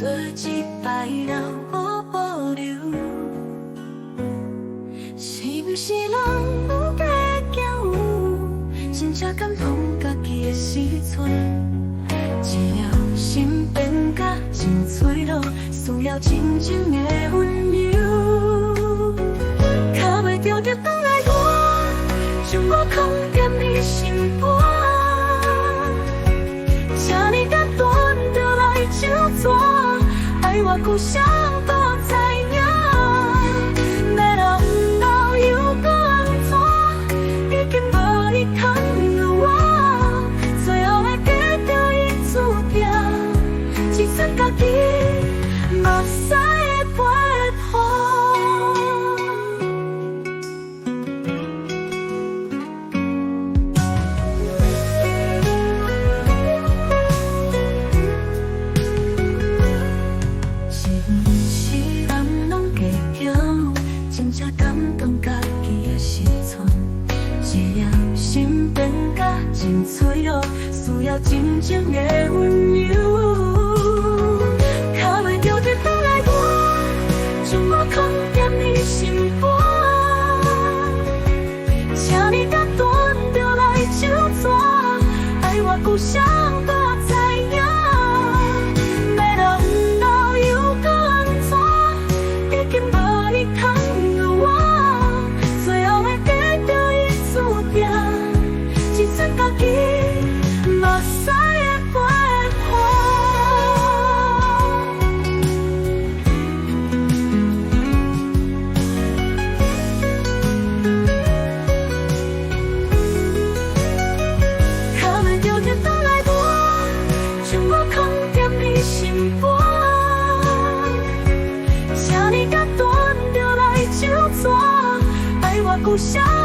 自己摆了我保留，是不是人不计较？真正感动家己的时阵，一了心变甲真脆弱，需要真正的温柔。卡袂着就返来我，将我放在你心肝。 请你甲断着来就错，爱我故乡不知影。要若不老又搁安怎？已经无你牵着我，最后会嫁着伊注定，一寸家己目屎的陪伴。 才感动家己的时阵，一了心变甲真脆弱，需要真正的温柔。卡袂着就返来我，将我放在你心肝。请你甲断着来就错，爱我故乡不知影。要若不老又搁安怎？已经无你牵。 家己目屎的陪伴，卡袂着就返来我，将我放在你心肝。请你甲断着来就错，爱我故乡。